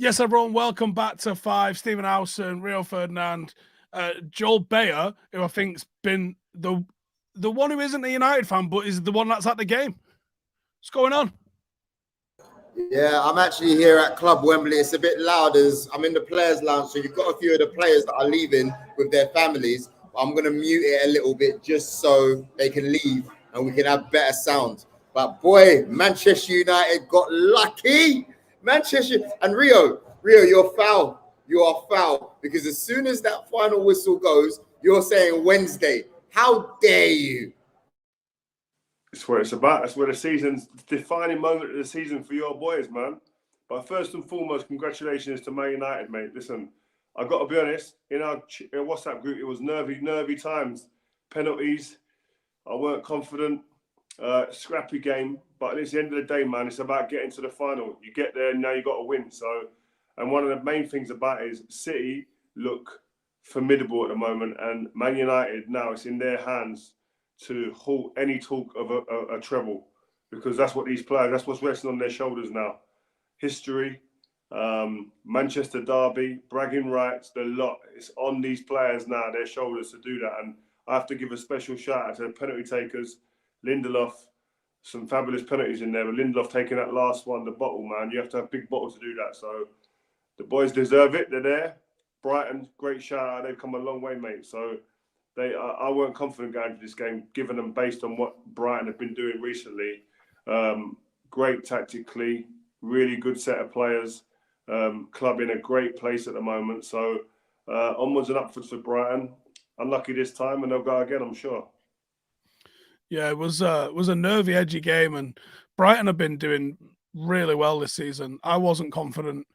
Yes, everyone, welcome back to Five. Stephen Howson, Rio Ferdinand, Joel Bayer, who I think's been the one who isn't a United fan, but is the one that's at the game. What's going on? Yeah, I'm actually here at Club Wembley. It's a bit loud as I'm in the players' lounge, so you've got a few of the players that are leaving with their families. I'm going to mute it a little bit just so they can leave and we can have better sound. But boy, Manchester United got lucky. Manchester and Rio, you're foul. You are foul because as soon as that final whistle goes, you're saying Wednesday. How dare you? It's what it's about. That's where the season's defining moment of the season for your boys, man. But first and foremost, congratulations to Man United, mate. Listen, I've got to be honest, in our WhatsApp group, it was nervy times, penalties. I weren't confident, scrappy game. But at the end of the day, man, it's about getting to the final. You get there, now you got to win. So, and one of the main things about it is City look formidable at the moment, and Man United now it's in their hands to halt any talk of a treble, because that's what these players, that's what's resting on their shoulders now. History, Manchester derby, bragging rights, the lot. It's on these players now, their shoulders to do that. And I have to give a special shout out to the penalty takers. Lindelof, some fabulous penalties in there, but Lindelof taking that last one, the bottle, man. You have to have big bottle to do that. So the boys deserve it. They're there. Brighton, great shout out. They've come a long way, mate. So I weren't confident going to this game, given them based on what Brighton have been doing recently. Great tactically, really good set of players. Club in a great place at the moment. So onwards and upwards for Brighton. Unlucky this time, and they'll go again, I'm sure. Yeah, it was a nervy, edgy game, and Brighton have been doing really well this season. I wasn't confident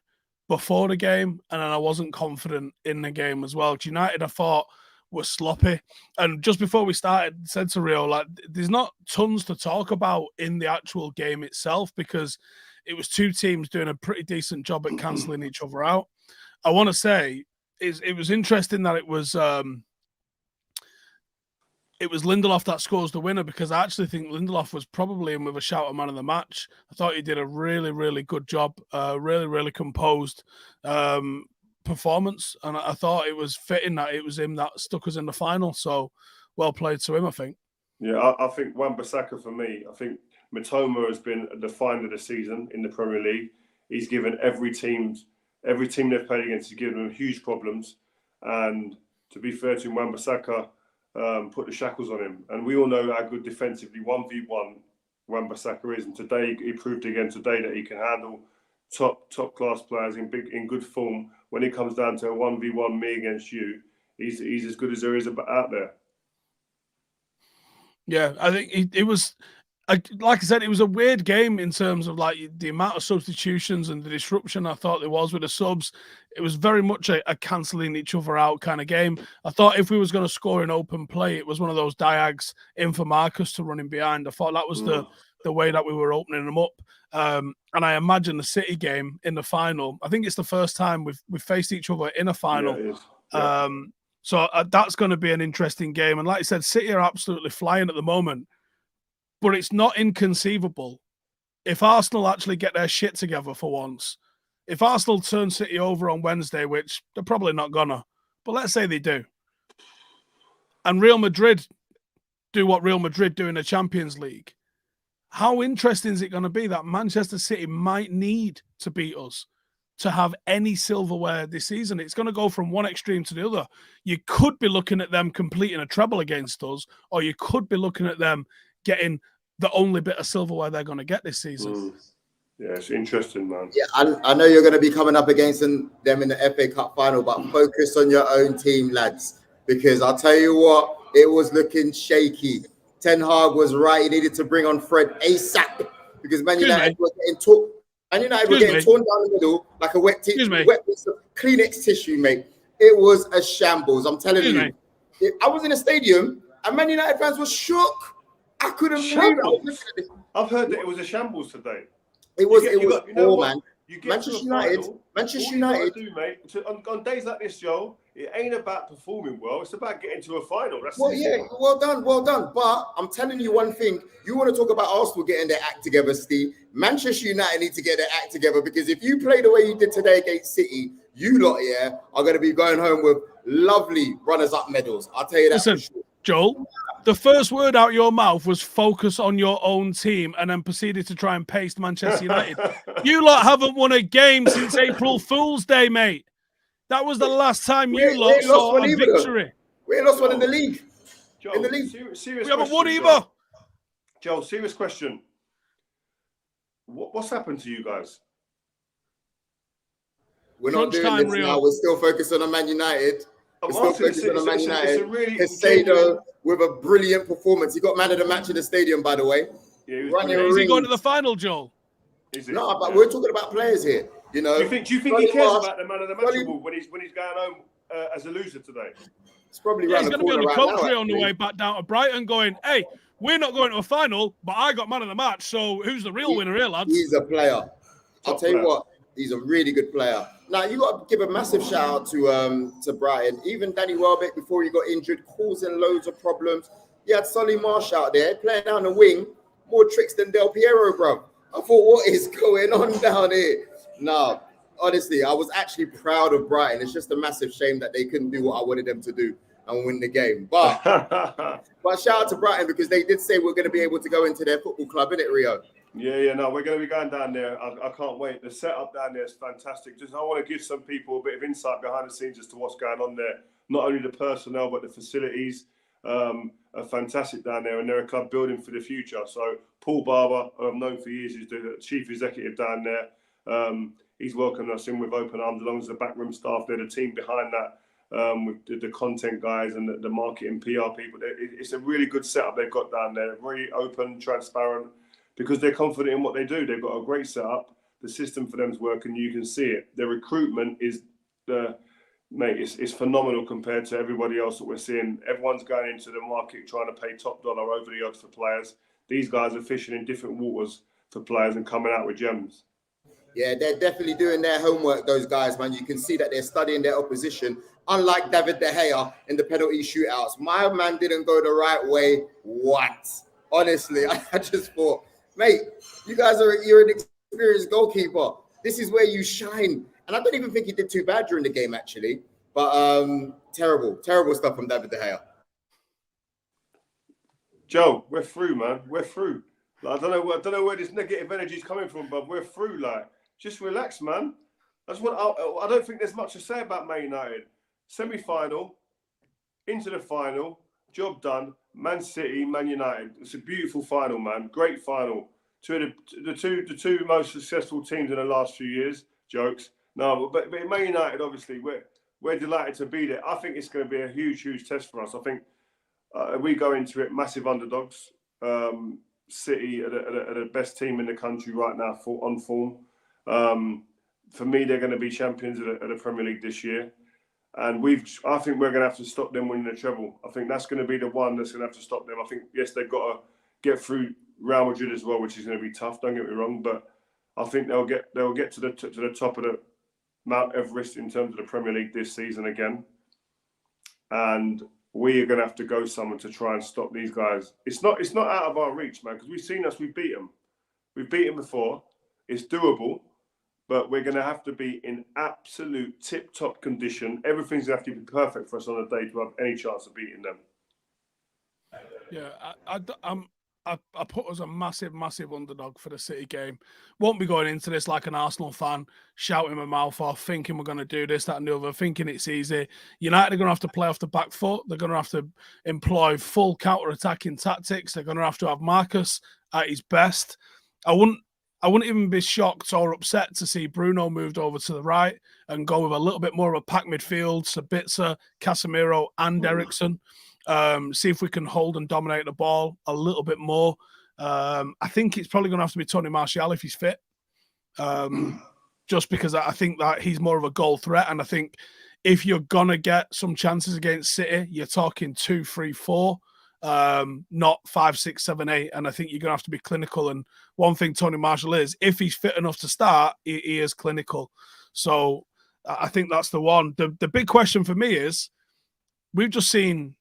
before the game, and then I wasn't confident in the game as well. United, I thought, were sloppy. And just before we started, said to Rio, like, there's not tons to talk about in the actual game itself because it was two teams doing a pretty decent job at cancelling each other out. I want to say it was interesting that it was Lindelof that scores the winner, because I actually think Lindelof was probably in with a shout of man of the match. I thought he did a really, really good job, really, really composed performance, and I thought it was fitting that it was him that stuck us in the final. So well played to him, I think. Yeah, I think Wan-Bissaka for me. I think Mitoma has been the find of the season in the Premier League. He's given every team they've played against, he's given them huge problems. And to be fair to him, Wan-Bissaka put the shackles on him. And we all know how good defensively 1v1 Wan-Bissaka is. And today he proved again that he can handle top class players in good form. When it comes down to a 1v1 me against you, he's as good as there is out there. Yeah, I think it was, like I said, it was a weird game in terms of like the amount of substitutions and the disruption I thought there was with the subs. It was very much a cancelling each other out kind of game. I thought if we was going to score in open play, it was one of those diags in for Marcus to run in behind. I thought that was the way that we were opening them up. And I imagine the City game in the final, I think it's the first time we've faced each other in a final. Yeah, it is. Yeah. So that's going to be an interesting game. And like I said, City are absolutely flying at the moment. But it's not inconceivable if Arsenal actually get their shit together for once. If Arsenal turn City over on Wednesday, which they're probably not gonna, but let's say they do, and Real Madrid do what Real Madrid do in the Champions League, how interesting is it going to be that Manchester City might need to beat us to have any silverware this season? It's going to go from one extreme to the other. You could be looking at them completing a treble against us, or you could be looking at them getting the only bit of silverware they're going to get this season. Yeah, it's interesting, man. Yeah, I know you're going to be coming up against them in the FA Cup final, but focus on your own team, lads, because I'll tell you what, it was looking shaky. Ten Hag was right. He needed to bring on Fred ASAP because Man United were getting torn. Man United were getting torn down the middle like a wet piece of Kleenex tissue, mate. It was a shambles. I'm telling you. I was in a stadium and Man United fans were shook. I couldn't believe it. I've heard that it was a shambles today. It was poor, man. You get to a final. Manchester United. Do, mate, on days like this, Joel, it ain't about performing well. It's about getting to a final. That's well done. But I'm telling you one thing. You want to talk about Arsenal getting their act together, Steve. Manchester United need to get their act together, because if you play the way you did today against City, you lot, are going to be going home with lovely runners-up medals. I'll tell you that. Listen, for sure. Joel, the first word out your mouth was focus on your own team, and then proceeded to try and paste Manchester United. You lot haven't won a game since April Fool's Day, mate. That was the last time you lot saw a victory. We ain't lost one in the league. Joel, serious we haven't won either. Joel, serious question. What's happened to you guys? We're not doing this now. We're still focused on Man United. We're still focused on Man United. Caicedo with a brilliant performance. He got man of the match in the stadium, by the way. Yeah, is he going to the final, Joel? No, but we're talking about players here. You know. Do you think he cares about the man of the match when he's going home as a loser today? It's probably he's going to be on the coach train on the way back down to Brighton, going, "Hey, we're not going to a final, but I got man of the match. So who's the real winner here, lads?" He's a player. I'll tell you what. He's a really good player. Now, you got to give a massive shout out to Brighton. Even Danny Welbeck, before he got injured, causing loads of problems. You had Solly Marsh out there playing down the wing, more tricks than Del Piero, bro. I thought, what is going on down here? No, honestly, I was actually proud of Brighton. It's just a massive shame that they couldn't do what I wanted them to do and win the game. But shout out to Brighton, because they did say we're going to be able to go into their football club, innit, Rio? No, we're going to be going down there. I can't wait. The setup down there is fantastic. I want to give some people a bit of insight behind the scenes as to what's going on there. Not only the personnel, but the facilities are fantastic down there, and they're a club building for the future. So Paul Barber, who I've known for years, is the chief executive down there. He's welcomed us in with open arms, along with the backroom staff. They're the team behind that, with the content guys and the marketing PR people. It's a really good setup they've got down there. Really open, transparent, because they're confident in what they do. They've got a great setup. The system for them's working. You can see it. Their recruitment is it's phenomenal compared to everybody else that we're seeing. Everyone's going into the market trying to pay top dollar over the odds for players. These guys are fishing in different waters for players and coming out with gems. Yeah, they're definitely doing their homework, those guys, man. You can see that they're studying their opposition. Unlike David De Gea in the penalty shootouts. My man didn't go the right way once. Honestly, I just thought, mate, you're an experienced goalkeeper. This is where you shine. And I don't even think he did too bad during the game, actually. But terrible stuff from David De Gea. Joe, we're through, man. We're through. I don't know where this negative energy is coming from, but we're through. Just relax, man. I don't think there's much to say about Man United. Semi-final, into the final, job done. Man City, Man United. It's a beautiful final, man. Great final. The two most successful teams in the last few years. Jokes. No, but Man United, obviously, we're delighted to be there. I think it's going to be a huge test for us. I think we go into it massive underdogs. City are the best team in the country right now on form. For me, they're going to be champions of the Premier League this year. And I think we're going to have to stop them winning the treble. I think that's going to be the one that's going to have to stop them. I think, yes, they've got to get through Real Madrid as well, which is going to be tough. Don't get me wrong, but I think they'll get to the top of the Mount Everest in terms of the Premier League this season again. And we are going to have to go somewhere to try and stop these guys. It's not out of our reach, man, because we've beat them. We've beat them before. It's doable. But we're going to have to be in absolute tip-top condition. Everything's going to have to be perfect for us on the day to have any chance of beating them. Yeah, I put us a massive underdog for the City game. Won't be going into this like an Arsenal fan, shouting my mouth off, thinking we're going to do this, that and the other, thinking it's easy. United are going to have to play off the back foot. They're going to have to employ full counter-attacking tactics. They're going to have Marcus at his best. I wouldn't even be shocked or upset to see Bruno moved over to the right and go with a little bit more of a packed midfield, Sabitzer, Casemiro and Eriksen. See if we can hold and dominate the ball a little bit more. I think it's probably going to have to be Tony Martial if he's fit. Just because I think that he's more of a goal threat. And I think if you're going to get some chances against City, you're talking 2, 3, 4. not 5, 6, 7, 8. And I think you're going to have to be clinical. And one thing Tony Marshall is, if he's fit enough to start, he is clinical. So I think that's the one. The big question for me is, we've just seen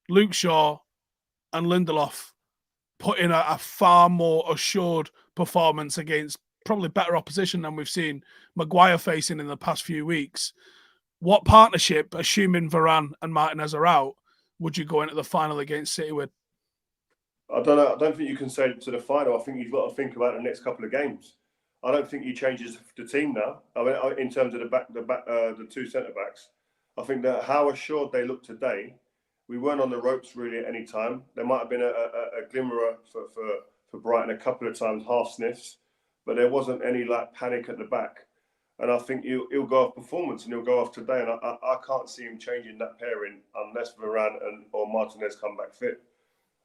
Luke Shaw and Lindelof put in a far more assured performance against probably better opposition than we've seen Maguire facing in the past few weeks. What partnership, assuming Varane and Martinez are out, would you go into the final against City with? I don't know. I don't think you can say to the final. I think you've got to think about the next couple of games. I don't think he changes the team now. I mean, in terms of the two centre backs, I think that how assured they look today. We weren't on the ropes really at any time. There might have been a glimmer for Brighton a couple of times, half sniffs, but there wasn't any like panic at the back. And I think he'll go off performance and he'll go off today. And I can't see him changing that pairing unless Varane or Martinez come back fit.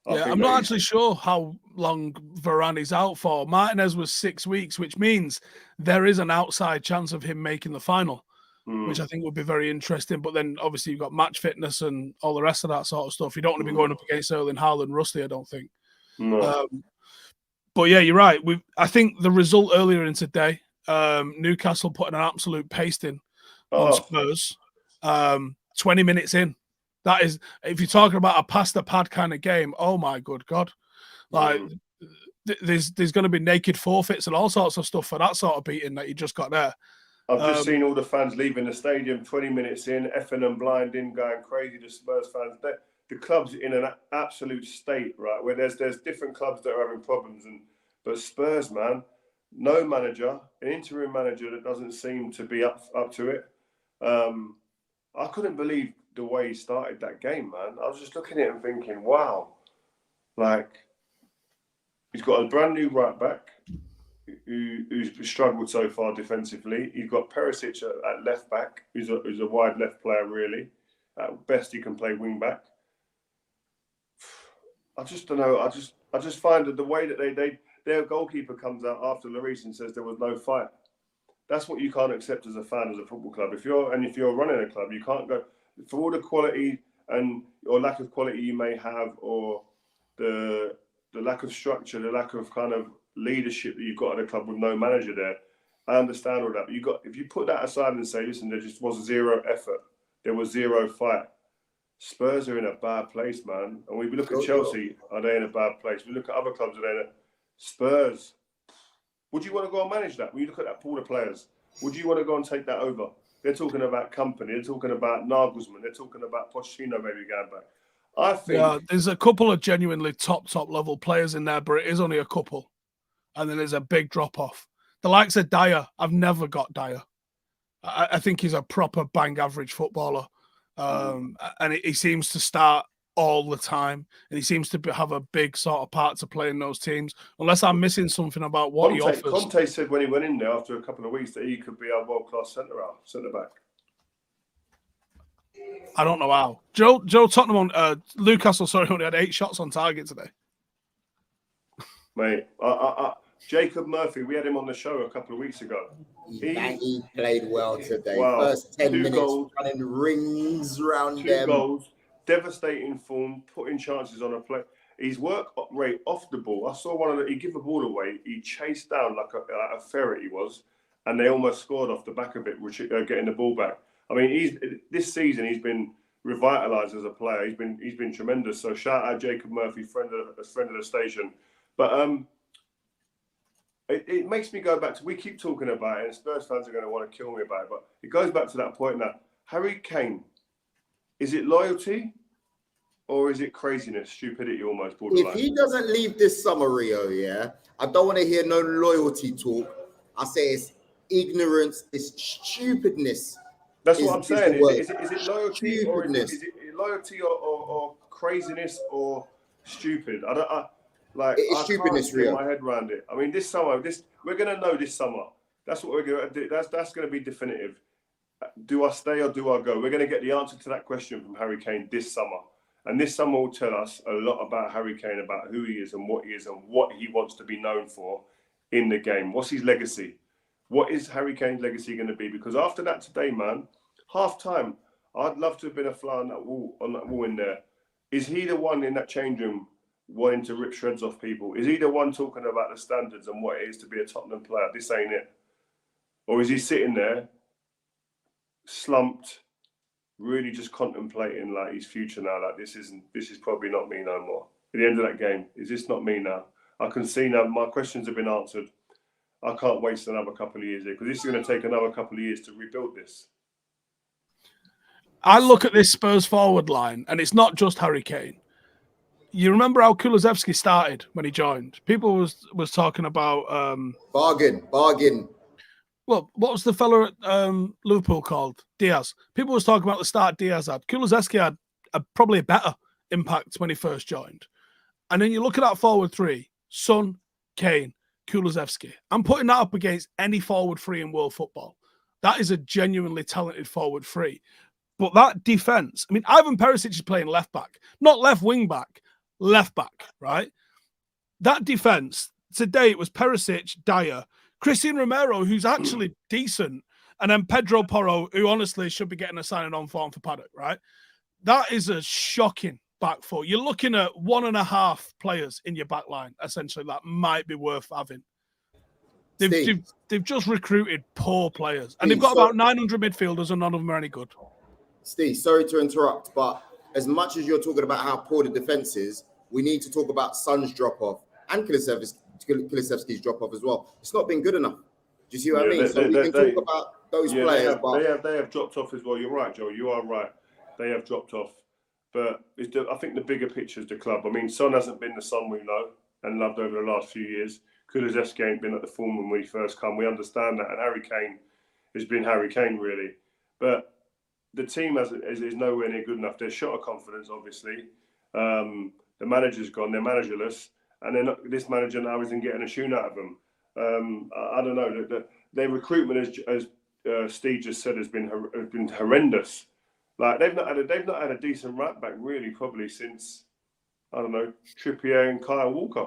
I'm not actually sure how long Varane is out for. Martinez was 6 weeks, which means there is an outside chance of him making the final, which I think would be very interesting. But then obviously you've got match fitness and all the rest of that sort of stuff. You don't want to be going up against Erling Haaland, Rusty, I don't think. No. But yeah, you're right. I think the result earlier in today, Newcastle putting an absolute pasting on Spurs. 20 minutes in. That is, if you're talking about a past the pad kind of game, oh my good God. Like, there's going to be naked forfeits and all sorts of stuff for that sort of beating that you just got there. I've just seen all the fans leaving the stadium 20 minutes in, effing and blinding, going crazy. The Spurs fans, the club's in an absolute state, right? Where there's different clubs that are having problems, but Spurs, man, no manager, an interim manager that doesn't seem to be up to it. I couldn't believe the way he started that game, man. I was just looking at him thinking, wow, like he's got a brand new right back who's struggled so far defensively. You've got Perisic at left back, who's a wide left player, really. At best, he can play wing back. I just don't know. I just find that the way that their goalkeeper comes out after Lloris and says there was no fight. That's what you can't accept as a fan, as a football club. If you're running a club, you can't go for all the quality or lack of quality you may have, or the lack of structure, the lack of kind of leadership that you've got at a club with no manager there. I understand all that, but if you put that aside and say, listen, there just was zero effort, there was zero fight. Spurs are in a bad place, man. And we look at Chelsea, are they in a bad place? We look at other clubs, are they in a Spurs? Would you want to go and manage that? When you look at that pool of players, would you want to go and take that over? They're talking about Company. They're talking about Nagelsmann. They're talking about Pochettino maybe going back. I think there's a couple of genuinely top level players in there, but it is only a couple. And then there's a big drop off. The likes of Dyer, I've never got Dyer. I think he's a proper bang average footballer. And he seems to start all the time, and he seems to have a big sort of part to play in those teams. Unless I'm missing something about what he offers. Conte said when he went in there after a couple of weeks that he could be our world-class centre back. I don't know how. Joe Tottenham Newcastle, only had 8 shots on target today. Mate, Jacob Murphy, we had him on the show a couple of weeks ago. He played well today. Wow. First 10 minutes, goals, running rings around them. 2 goals, devastating form, putting chances on a play. His work rate off the ball. I saw he gave the ball away. He chased down like a ferret he was, and they almost scored off the back of it, getting the ball back. I mean, this season he's been revitalised as a player. He's been tremendous. So shout out Jacob Murphy, friend of the station. But it makes me go back to, we keep talking about it, and Spurs fans are going to want to kill me about it, but it goes back to that point that Harry Kane, is it loyalty or is it craziness, stupidity almost borderline? If he doesn't leave this summer, Rio, I don't want to hear no loyalty talk. I say it's ignorance, it's stupidness. That's what I'm saying. Is it loyalty or is it loyalty or craziness or stupid? It's stupidness, can't get my head around it. I mean, this summer, we're going to know this summer. That's what we're going to do. That's going to be definitive. Do I stay or do I go? We're going to get the answer to that question from Harry Kane this summer. And this summer will tell us a lot about Harry Kane, about who he is and what he wants to be known for in the game. What's his legacy? What is Harry Kane's legacy going to be? Because after that today, man, half time, I'd love to have been a fly on that wall in there. is he the one in that change room wanting to rip shreds off people? Is he the one talking about the standards and what it is to be a Tottenham player? This ain't it. Or is he sitting there, slumped, really just contemplating like his future now? Like this is probably not me no more. At the end of that game, is this not me now? I can see now my questions have been answered. I can't waste another couple of years here because this is going to take another couple of years to rebuild this. I look at this Spurs forward line, and it's not just Harry Kane. You remember how Kulusevski started when he joined? People was talking about bargain. Well, what was the fella at Liverpool called? Diaz. People was talking about the start Diaz had. Kulusevski had probably a better impact when he first joined. And then you look at that forward three: Son, Kane, Kulusevski. I'm putting that up against any forward three in world football. That is a genuinely talented forward three. But that defense, I mean, Ivan Perisic is playing left back, not left wing back, left back, right? That defense, today it was Perisic, Dyer, Christian Romero, who's actually decent, and then Pedro Porro, who honestly should be getting a signing on form for Paddock, right? That is a shocking back four. You're looking at 1.5 players in your back line, essentially, that might be worth having. They've just recruited poor players, and they've got about 900 midfielders, and none of them are any good. Steve, sorry to interrupt, but as much as you're talking about how poor the defense is, we need to talk about Son's drop-off and Kulusevski's drop-off as well. It's not been good enough. Do you see what I mean? So we can talk about those players. They have dropped off as well. You're right, Joe. You are right. They have dropped off. But I think the bigger picture is the club. I mean, Son hasn't been the Son we know and loved over the last few years. Kulusevski ain't been at the form when we first come. We understand that. And Harry Kane has been Harry Kane, really. But the team is nowhere near good enough. They're short of confidence, obviously. The manager's gone. They're managerless. And then this manager now isn't getting a shoe out of them. I don't know. Their recruitment, as Steve just said, has been horrendous. Like they've not had a decent right back really probably since, I don't know, Trippier and Kyle Walker.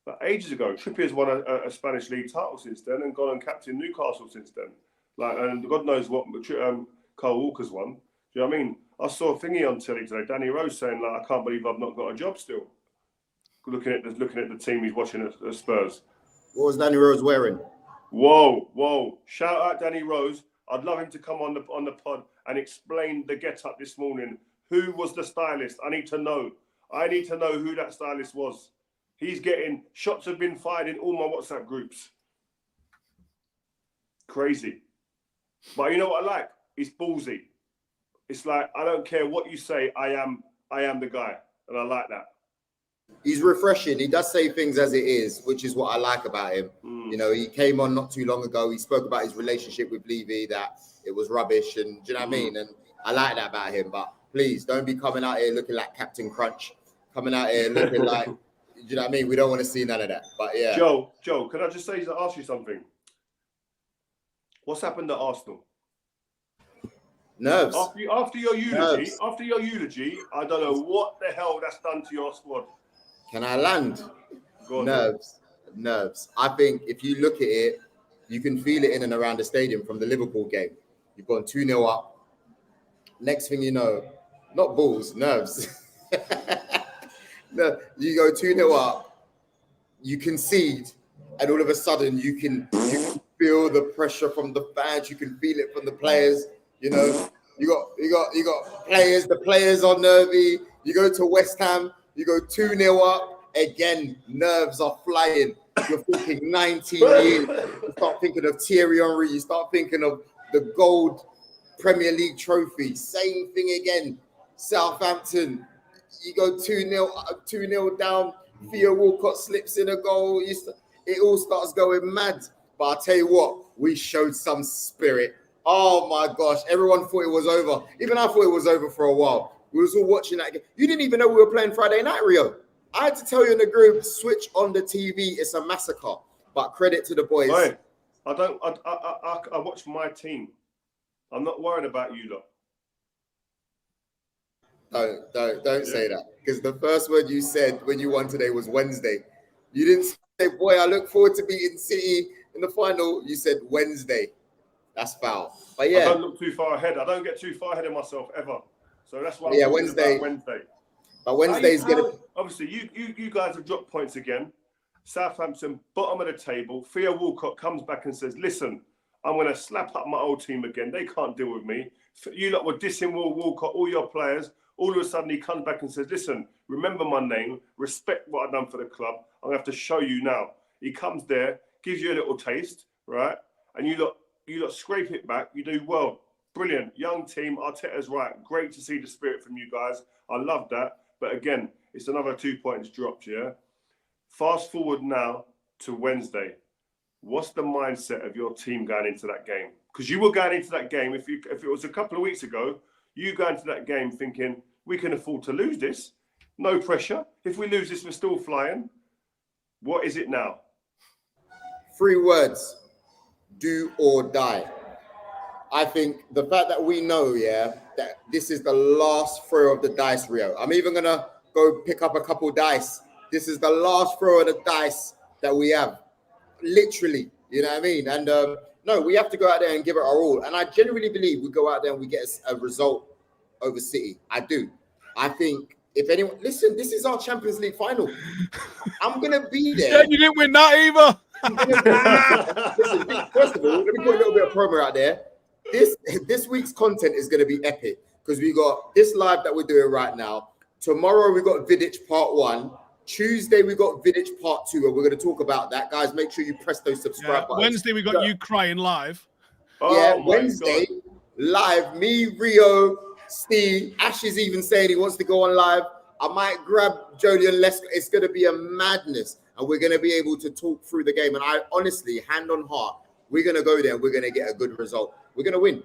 Like ages ago, Trippier's won a Spanish league title since then and gone and captained Newcastle since then. Like, and God knows what Kyle Walker's won. Do you know what I mean? I saw a thingy on telly today, Danny Rose saying like, I can't believe I've not got a job still. Looking at the team he's watching at Spurs. What was Danny Rose wearing? Whoa! Shout out Danny Rose. I'd love him to come on the pod and explain the get-up this morning. Who was the stylist? I need to know. I need to know who that stylist was. He's getting shots have been fired in all my WhatsApp groups. Crazy. But you know what I like? He's ballsy. It's like I don't care what you say. I am the guy, and I like that. He's refreshing. He does say things as it is, which is what I like about him. You know, he came on not too long ago. He spoke about his relationship with Levy, that it was rubbish, and do you know what I mean? And I like that about him. But please don't be coming out here looking like Captain Crunch, coming out here looking like, do you know what I mean? We don't want to see none of that. But yeah, Joe, can I just ask you something? What's happened at Arsenal? Nerves. After your eulogy, I don't know what the hell that's done to your squad. Can I land? Go on, Nerves. I think if you look at it, you can feel it in and around the stadium from the Liverpool game. You've gone 2-0 up. Next thing you know, not balls, nerves. No, you go 2-0 up, you concede, and all of a sudden you can feel the pressure from the fans. You can feel it from the players. You know, you got players. The players are nervy. You go to West Ham. You go 2-0 up, again, nerves are flying. You're thinking 19 years. You start thinking of Thierry Henry. You start thinking of the gold Premier League trophy. Same thing again. Southampton, you go 2-0 down. Theo Walcott slips in a goal. It all starts going mad. But I'll tell you what, we showed some spirit. Oh my gosh, everyone thought it was over. Even I thought it was over for a while. We was all watching that game. You didn't even know we were playing Friday night, Rio. I had to tell you in the group, switch on the TV. It's a massacre. But credit to the boys. Right. I watch my team. I'm not worried about you lot. Don't say that. Because the first word you said when you won today was Wednesday. You didn't say, boy, I look forward to beating City in the final. You said Wednesday. That's foul. But yeah. I don't look too far ahead. I don't get too far ahead of myself ever. So that's why. Yeah, Wednesday. But Wednesday's going to... Obviously, you guys have dropped points again. Southampton, bottom of the table. Theo Walcott comes back and says, listen, I'm going to slap up my old team again. They can't deal with me. You lot were dissing Walcott, all your players. All of a sudden, he comes back and says, listen, remember my name. Respect what I've done for the club. I'm going to have to show you now. He comes there, gives you a little taste, right? And you lot scrape it back. You do well. Brilliant. Young team. Arteta's right. Great to see the spirit from you guys. I love that. But again, it's another 2 points dropped, yeah? Fast forward now to Wednesday. What's the mindset of your team going into that game? Because you were going into that game, if it was a couple of weeks ago, you go into that game thinking, we can afford to lose this. No pressure. If we lose this, we're still flying. What is it now? 3 words. Do or die. I think the fact that we know, that this is the last throw of the dice, Rio. I'm even going to go pick up a couple dice. This is the last throw of the dice that we have. Literally, you know what I mean? And no, we have to go out there and give it our all. And I genuinely believe we go out there and we get a result over City. I do. I think if anyone... Listen, this is our Champions League final. I'm going to be there. Yeah, you didn't win that either. Listen, first of all, let me put a little bit of promo out there. This week's content is going to be epic because we got this live that we're doing right now. Tomorrow we got Vidic Part 1. Tuesday we got Vidic Part 2, and we're going to talk about that. Guys, make sure you press those subscribe buttons. Wednesday we got you crying live. Wednesday live. Me, Rio, Steve, Ash is even saying he wants to go on live. I might grab Jolyon Leicester. It's going to be a madness, and we're going to be able to talk through the game. And I honestly, hand on heart, we're going to go there and we're going to get a good result. We're going to win.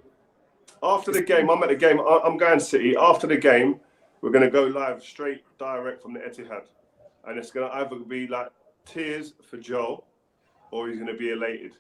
After the game, I'm at the game. I'm going City. After the game, we're going to go live straight direct from the Etihad. And it's going to either be like tears for Joel or he's going to be elated.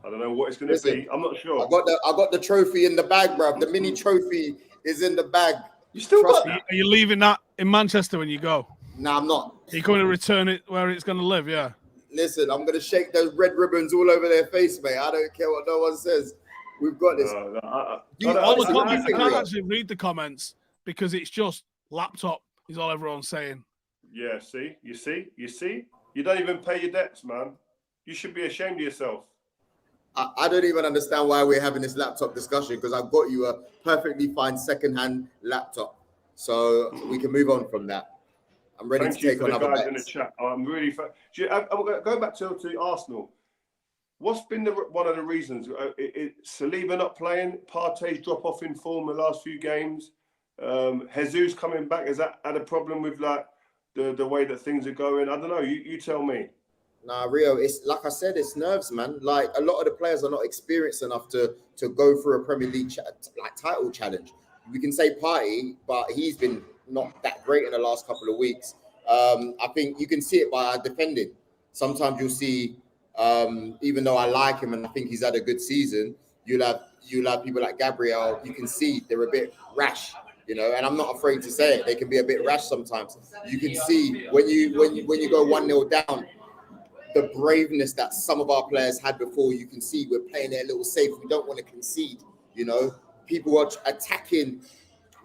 I don't know what it's going to be. I'm not sure. I got the trophy in the bag, bruv. The mini trophy is in the bag. You still got that? Are you leaving that in Manchester when you go? No, I'm not. Are you going to return it where it's going to live? Yeah. Listen, I'm going to shake those red ribbons all over their face, mate. I don't care what no one says. We've got this. I can't actually read the comments because it's just laptop is all everyone's saying. Yeah, see? You see? You don't even pay your debts, man. You should be ashamed of yourself. I don't even understand why we're having this laptop discussion because I've got you a perfectly fine second-hand laptop. So we can move on from that. I'm ready to take on other bets. In the chat. I'm really... Going back to Arsenal, what's been one of the reasons? Saliba not playing, Partey's drop off in form the last few games, Jesus coming back, has that had a problem with like the way that things are going? I don't know. You tell me. Nah, Rio, it's like I said, it's nerves, man. Like a lot of the players are not experienced enough to go through a Premier League title challenge. We can say Partey, but he's been not that great in the last couple of weeks. I think you can see it by our defending. Sometimes you'll see, even though I like him and I think he's had a good season, you'll have people like Gabriel. You can see they're a bit rash, you know. And I'm not afraid to say it. They can be a bit rash sometimes. You can see when you go 1-0 down, the braveness that some of our players had before. You can see we're playing it a little safe. We don't want to concede, you know. People are attacking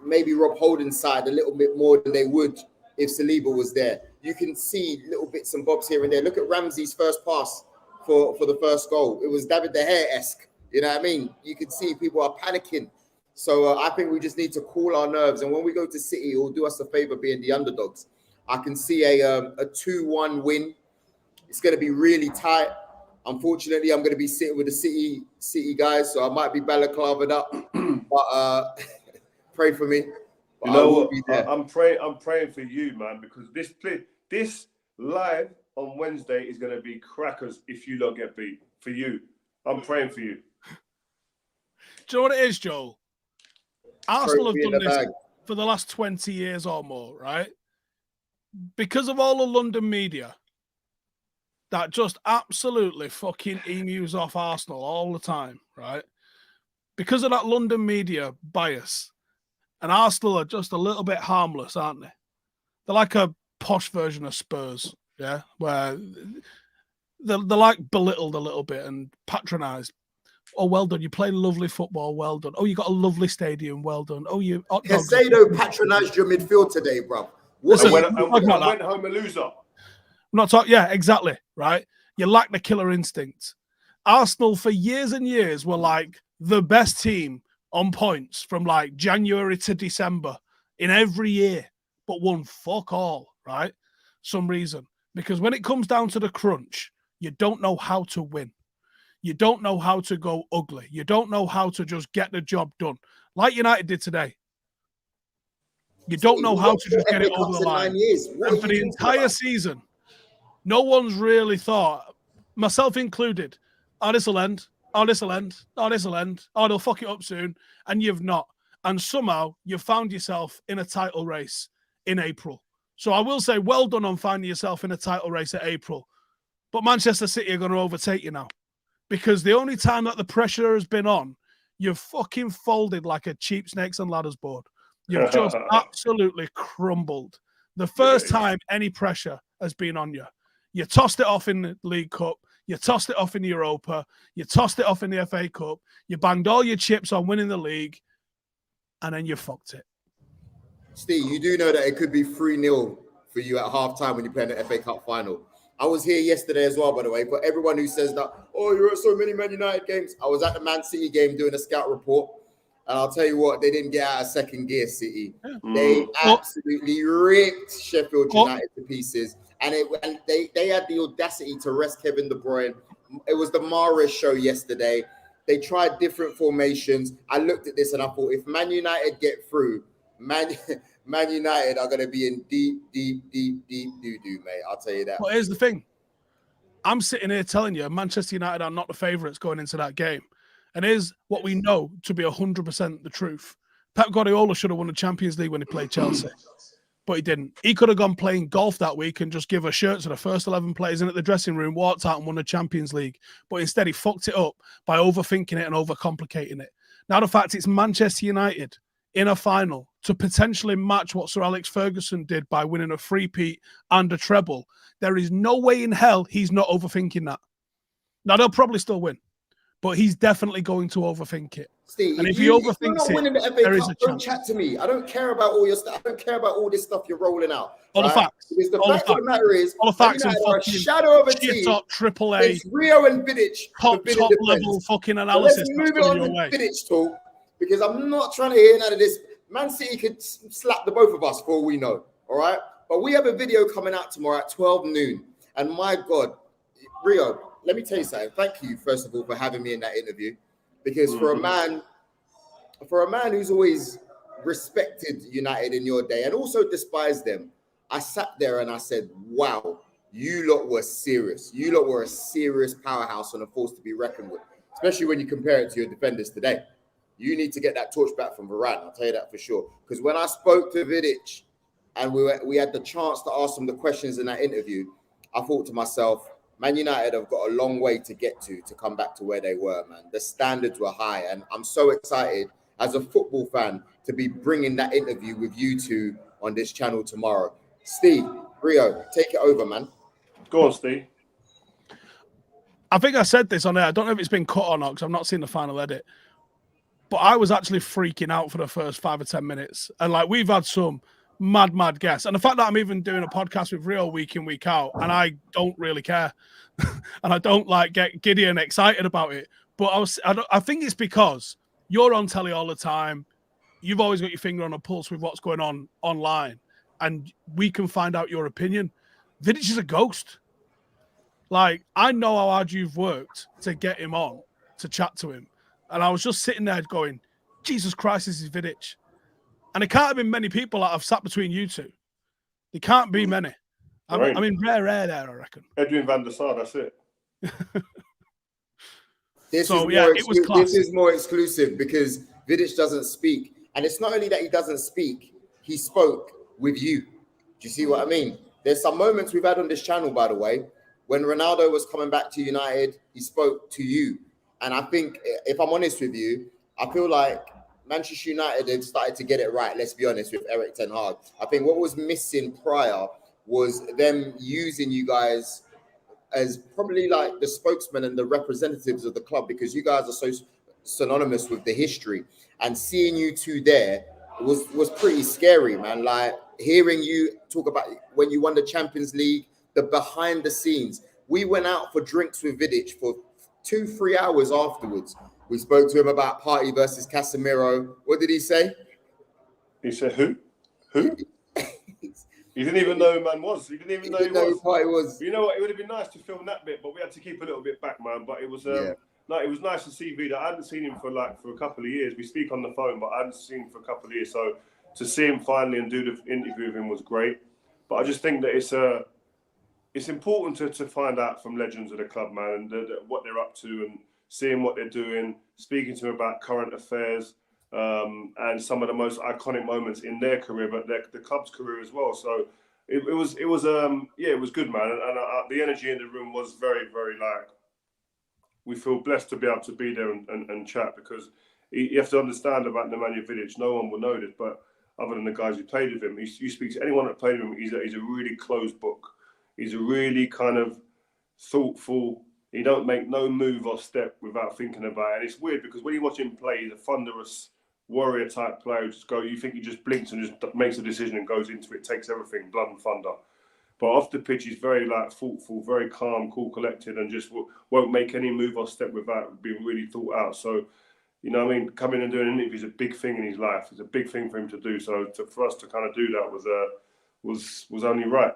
maybe Rob Holding's side a little bit more than they would if Saliba was there. You can see little bits and bobs here and there. Look at Ramsey's first pass for the first goal. It was David De Gea-esque. You know what I mean? You can see people are panicking. So I think we just need to cool our nerves. And when we go to City, it will do us a favor being the underdogs. I can see a 2-1 win. It's going to be really tight. Unfortunately, I'm going to be sitting with the City guys, so I might be balaclavaed up. But pray for me. You know what? I'm praying for you, man, because this live on Wednesday is going to be crackers if you don't get beat. For you, I'm praying for you. Do you know what it is, Joel? Arsenal have done this for the last 20 years or more, right? Because of all the London media that just absolutely fucking emus off Arsenal all the time, right? Because of that London media bias, and Arsenal are just a little bit harmless, aren't they? They're like a posh version of Spurs, yeah? Where they're like belittled a little bit and patronised. Oh, well done. You play lovely football. Well done. Oh, you got a lovely stadium. Well done. Oh, you... Caicedo patronised your midfield today, bro. Listen, went home a loser. I'm not talking. Yeah, exactly. Right. You lack the killer instinct. Arsenal for years and years were like the best team on points from like January to December in every year, but won fuck all, right? Some reason. Because when it comes down to the crunch, you don't know how to win. You don't know how to go ugly. You don't know how to just get the job done. Like United did today. You don't know how to just get it over the line. And for the entire season, no one's really thought, myself included, oh, this will end. Oh, this will end. Oh, this will end. Oh, they'll fuck it up soon. And you've not. And somehow you've found yourself in a title race in April. So I will say well done on finding yourself in a title race at April. But Manchester City are going to overtake you now. Because the only time that the pressure has been on, you've fucking folded like a cheap snakes and ladders board. You've just absolutely crumbled. The first time any pressure has been on you. You tossed it off in the League Cup. You tossed it off in the Europa. You tossed it off in the FA Cup. You banged all your chips on winning the league. And then you fucked it. Steve, you do know that it could be 3-0 for you at half-time when you play in the FA Cup final. I was here yesterday as well, by the way. For everyone who says that, oh, you're at so many Man United games. I was at the Man City game doing a scout report. And I'll tell you what, they didn't get out of second gear, City. They absolutely ripped Sheffield United to pieces. And they had the audacity to rest Kevin De Bruyne. It was the Mahrez show yesterday. They tried different formations. I looked at this and I thought, if Man United get through, Man United are going to be in deep doo-doo, mate. I'll tell you that. Well, here's the thing. I'm sitting here telling you, Manchester United are not the favourites going into that game. And here's what we know to be 100% the truth. Pep Guardiola should have won the Champions League when he played Chelsea. But he didn't. He could have gone playing golf that week and just give a shirt to the first 11 players in at the dressing room, walked out and won the Champions League. But instead, he fucked it up by overthinking it and overcomplicating it. Now, the fact it's Manchester United in a final to potentially match what Sir Alex Ferguson did by winning a three-peat and a treble, there is no way in hell he's not overthinking that. Now, they'll probably still win, but he's definitely going to overthink it. Steve, and if he overthinks it, the FA there Cup, is a chance. Don't chat to me. I don't care about all your stuff. I don't care about all this stuff you're rolling out. All the facts. Because the fact of the matter is, all the facts are a shadow of a team. Top AAA. It's Rio and Vidic. Top level fucking analysis. So let's move on to Vidic talk, because I'm not trying to hear none of this. Man City could slap the both of us for all we know. All right. But we have a video coming out tomorrow at 12 noon. And my God, Rio, let me tell you something. Thank you, first of all, for having me in that interview. Because for a man who's always respected United in your day and also despised them, I sat there and I said, wow, you lot were serious. You lot were a serious powerhouse and a force to be reckoned with, especially when you compare it to your defenders today. You need to get that torch back from Varane, I'll tell you that for sure. Because when I spoke to Vidic and we had the chance to ask him the questions in that interview, I thought to myself, Man United have got a long way to get to come back to where they were, man. The standards were high, and I'm so excited as a football fan to be bringing that interview with you two on this channel tomorrow. Steve, Rio, take it over, man. Go on, Steve. I think I said this on air. I don't know if it's been cut or not because I've not seen the final edit. But I was actually freaking out for the first 5 or 10 minutes. And like we've had some mad guests. And the fact that I'm even doing a podcast with Rio week in, week out, and I don't really care. And I don't like get giddy and excited about it. But I think it's because you're on telly all the time. You've always got your finger on a pulse with what's going on online. And we can find out your opinion. Vidic is a ghost. Like, I know how hard you've worked to get him on, to chat to him. And I was just sitting there going, Jesus Christ, this is Vidic. And it can't have been many people that have sat between you two. There can't be many. Right. I mean, rare there, I reckon. Edwin van der Sar, that's it. This is more exclusive because Vidic doesn't speak. And it's not only that he doesn't speak, he spoke with you. Do you see what I mean? There's some moments we've had on this channel, by the way, when Ronaldo was coming back to United, he spoke to you. And I think, if I'm honest with you, I feel like Manchester United have started to get it right, let's be honest, with Erik ten Hag. I think what was missing prior was them using you guys as probably like the spokesman and the representatives of the club, because you guys are so synonymous with the history. And seeing you two there, was pretty scary, man. Like hearing you talk about when you won the Champions League, the behind the scenes. We went out for drinks with Vidic for 2-3 hours afterwards. We spoke to him about Partey versus Casemiro. What did he say? He said, "Who? Who?" He didn't even know who man was. He didn't even know who Partey was. You know what? It would have been nice to film that bit, but we had to keep a little bit back, man. But it was no, it was nice to see Vida. I hadn't seen him for a couple of years. We speak on the phone, but I hadn't seen him for a couple of years. So to see him finally and do the interview with him was great. But I just think that it's important to find out from legends of the club, man, and what they're up to, and seeing what they're doing, speaking to them about current affairs, and some of the most iconic moments in their career, but the club's career as well. So it was good, man. And the energy in the room was very, very we feel blessed to be able to be there and chat, because you have to understand about Nemanja Vidic. No one will know this, but other than the guys who played with him, you speak to anyone that played with him, he's a really closed book. He's a really kind of thoughtful. He don't make no move or step without thinking about it. And it's weird because when you watch him play, he's a thunderous warrior type player. You think he just blinks and just makes a decision and goes into it, takes everything, blood and thunder. But off the pitch, he's very thoughtful, very calm, cool, collected, and just won't make any move or step without being really thought out. So, you know what I mean? Coming and doing an interview is a big thing in his life. It's a big thing for him to do. So for us to kind of do that was only right.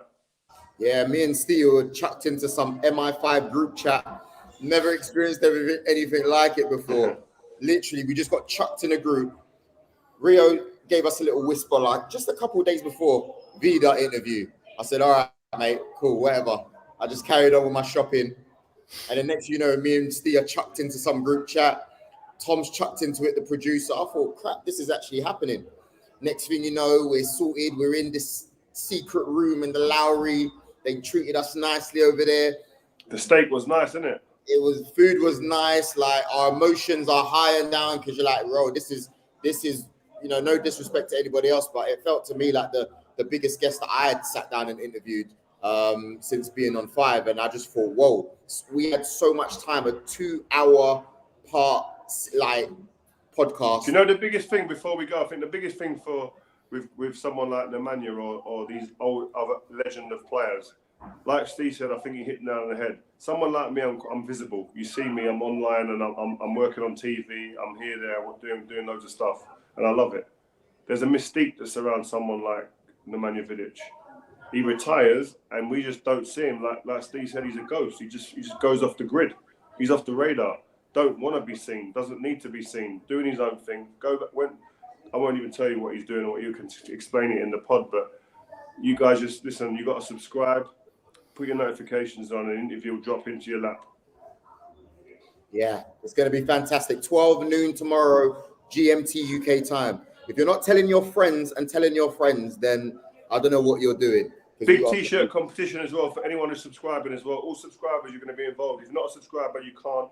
Yeah, me and Steve were chucked into some MI5 group chat. Never experienced anything like it before. Literally, we just got chucked in a group. Rio gave us a little whisper, like just a couple of days before Vida interview. I said, all right, mate, cool, whatever. I just carried on with my shopping. And then next, me and Steve are chucked into some group chat. Tom's chucked into it, the producer. I thought, crap, this is actually happening. Next thing you know, we're sorted. We're in this secret room in the Lowry. They treated us nicely over there. The steak was nice, isn't it? Food was nice. Like our emotions are high and down because you're like, bro, this is, no disrespect to anybody else, but it felt to me like the biggest guest that I had sat down and interviewed since being on 5. And I just thought, whoa, we had so much time, a 2-hour part podcast. You know, the biggest thing before we go, I think the biggest thing with someone like Nemanja or these old other legend of players, like Steve said, I think he hit the nail on the head. Someone like me, I'm visible. You see me, I'm online, and I'm working on TV. I'm here, there, doing loads of stuff, and I love it. There's a mystique that surrounds someone like Nemanja Vidic. He retires, and we just don't see him. Like Steve said, he's a ghost. He just goes off the grid. He's off the radar. Don't want to be seen. Doesn't need to be seen. Doing his own thing. I won't even tell you what he's doing, or you can explain it in the pod. But you guys just listen. You got to subscribe. Put your notifications on, and an interview will drop into your lap. Yeah, it's going to be fantastic. 12 noon tomorrow, GMT UK time. If you're not telling your friends, then I don't know what you're doing. Big T-shirt competition as well for anyone who's subscribing as well. All subscribers, you're going to be involved. If you're not a subscriber, you can't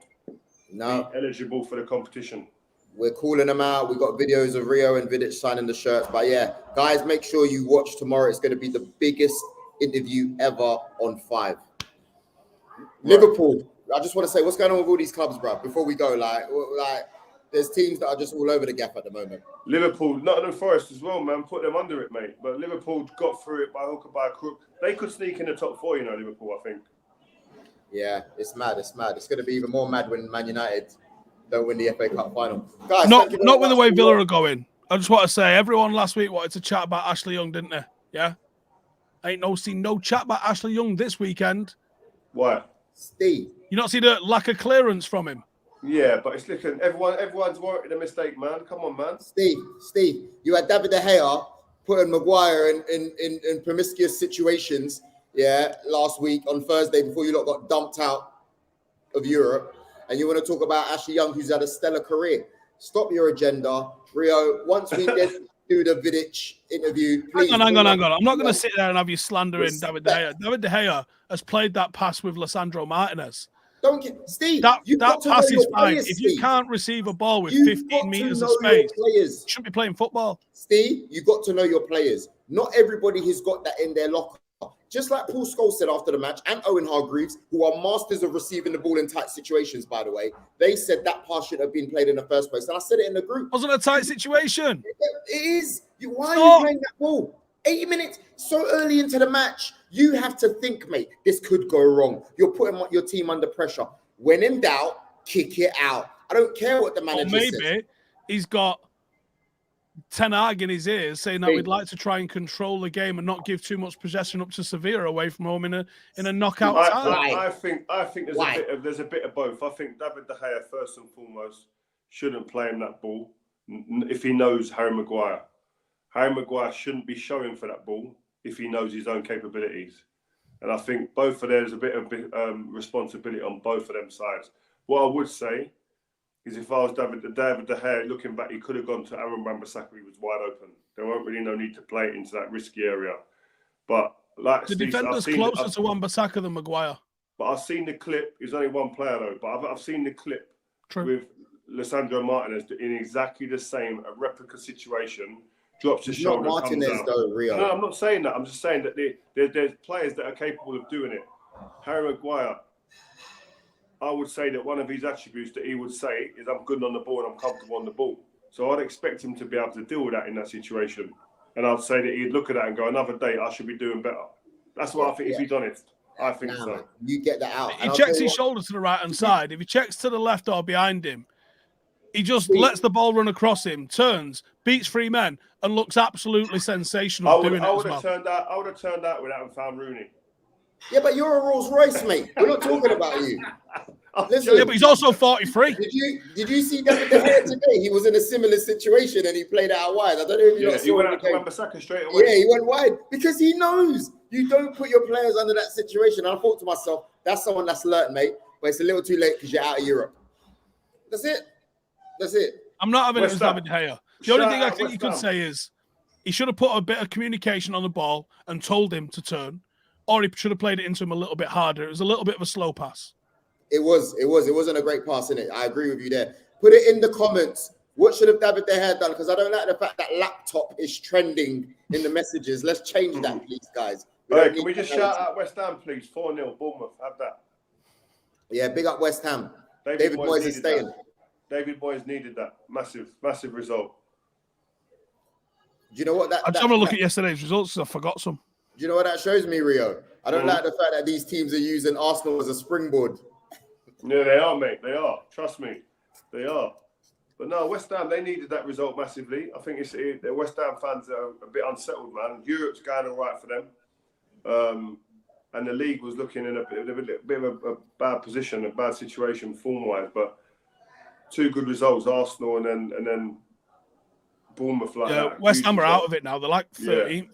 be eligible for the competition. We're calling them out. We've got videos of Rio and Vidic signing the shirts. But yeah, guys, make sure you watch tomorrow. It's going to be the biggest interview ever on 5. Right. Liverpool. I just want to say, what's going on with all these clubs, bro? Before we go, like there's teams that are just all over the gap at the moment. Liverpool, Nottingham Forest as well, man. Put them under it, mate. But Liverpool got through it by hook or by crook. They could sneak in the top 4, Liverpool, I think. Yeah, it's mad. It's going to be even more mad when Man United don't win the FA Cup final. Guys, not with the way Villa are going. I just want to say, everyone last week wanted to chat about Ashley Young, didn't they? Yeah? Seen no chat about Ashley Young this weekend. Why? Steve. You not see the lack of clearance from him? Yeah, but it's looking, everyone's warranted a mistake, man. Come on, man. Steve, you had David De Gea putting Maguire in promiscuous situations, last week on Thursday before you lot got dumped out of Europe. And you want to talk about Ashley Young, who's had a stellar career. Stop your agenda. Rio, once we get do the Vidic interview, please. Hang on. I'm not going to sit there and have you slandering David De Gea. David De Gea has played that pass with Lisandro Martinez. Steve, that pass is fine. If you can't receive a ball with 15 meters of space, you shouldn't be playing football. Steve, you got to know your players. Not everybody has got that in their locker. just like Paul Scholes said after the match, and Owen Hargreaves, who are masters of receiving the ball in tight situations, by the way, they said that pass should have been played in the first place. And I said it in the group. Wasn't a tight situation. It is. Why are you playing that ball? 80 minutes, so early into the match. You have to think, mate, this could go wrong. You're putting your team under pressure. When in doubt, kick it out. I don't care what the manager says. Maybe he's got Ten Hag in his ears saying that we'd like to try and control the game and not give too much possession up to Sevilla away from home in a knockout tie. I think there's a bit of both. I think David De Gea, first and foremost, shouldn't play him that ball if he knows Harry Maguire. Harry Maguire shouldn't be showing for that ball if he knows his own capabilities. And I think both of there's a bit of responsibility on both of them sides. What I would say is if I was David De Gea, looking back, he could have gone to Aaron Wan-Bissaka. He was wide open. There weren't really no need to play it into that risky area. But like the defender's closer to Wan-Bissaka than Maguire. But I've seen the clip. He's only one player though. But I've seen the clip with Lisandro Martinez in exactly the same, a replica situation. Drops his shoulder. Not Martinez though, Rio. No, I'm not saying that. I'm just saying that there's players that are capable of doing it. Harry Maguire, I would say that one of his attributes that he would say is I'm good on the ball and I'm comfortable on the ball. So I'd expect him to be able to deal with that in that situation. And I'd say that he'd look at that and go, another day, I should be doing better. That's what I think, if he's honest. I think so. Man, you get that out. He checks his shoulder to the right-hand side. If he checks to the left or behind him, he just lets the ball run across him, turns, beats 3 men, and looks absolutely sensational doing it as well. I would have turned out without and found Rooney. Yeah, but you're a Rolls Royce, mate. We're not talking about you. Listen, yeah, but he's also 43. Did you see David De Gea today? He was in a similar situation and he played out wide. I don't know if you he went out to Wan-Bissaka straight away. Yeah, he went wide because he knows you don't put your players under that situation. And I thought to myself, that's someone that's learned, mate. But it's a little too late because you're out of Europe. That's it. I'm not having it with David De Gea. The only thing I think you could say is he should have put a bit of communication on the ball and told him to turn, or he should have played it into him a little bit harder. It was a little bit of a slow pass. It wasn't a great pass in it. I agree with you there. Put it in the comments. What should have David De Gea done? Because I don't like the fact that laptop is trending in the messages. Let's change that, please, guys. Can we just shout out West Ham, please? 4-0, Bournemouth. Have that. Yeah, big up West Ham. David Moyes is staying. David Moyes needed that. Massive result. Do you know what that... I'm just having a look at yesterday's results because I forgot some. Do you know what that shows me, Rio? I don't like the fact that these teams are using Arsenal as a springboard. Yeah, they are, mate. They are. Trust me. They are. But no, West Ham, they needed that result massively. I think the West Ham fans are a bit unsettled, man. Europe's going all right for them. And the league was looking in a bit of a bad position, a bad situation form-wise. But 2 good results, Arsenal and then Bournemouth like that. West Ham are out of it now. They're like 13th.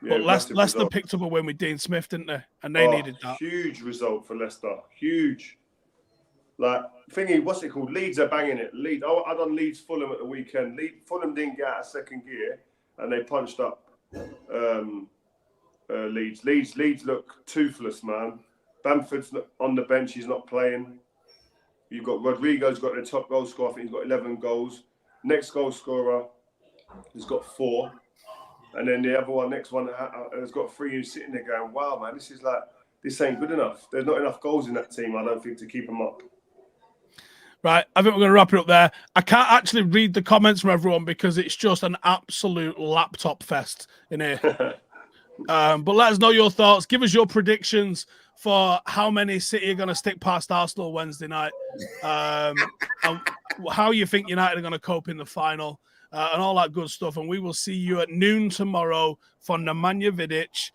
Yeah, but Leicester picked up a win with Dean Smith, didn't they? And they needed that. Huge result for Leicester. Huge. Like, thingy, what's it called? Leeds are banging it. Leeds. I done Leeds Fulham at the weekend. Fulham didn't get out of second gear and they punched up Leeds. Leeds look toothless, man. Bamford's on the bench. He's not playing. You've got Rodrigo's got the top goal scorer. I think he's got 11 goals. Next goal scorer has got 4. And then the other one, next one, has got 3 who's sitting there going, wow, man, this ain't good enough. There's not enough goals in that team, I don't think, to keep them up. Right, I think we're going to wrap it up there. I can't actually read the comments from everyone because it's just an absolute laptop fest in here. But let us know your thoughts. Give us your predictions for how many City are going to stick past Arsenal Wednesday night. And how you think United are going to cope in the final. And all that good stuff. And we will see you at noon tomorrow for Nemanja Vidic.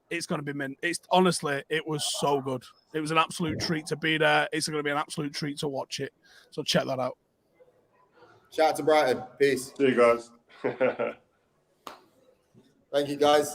It's going to be mint. Honestly, it was so good. It was an absolute treat to be there. It's going to be an absolute treat to watch it. So check that out. Shout out to Brighton. Peace. See you guys. Thank you, guys.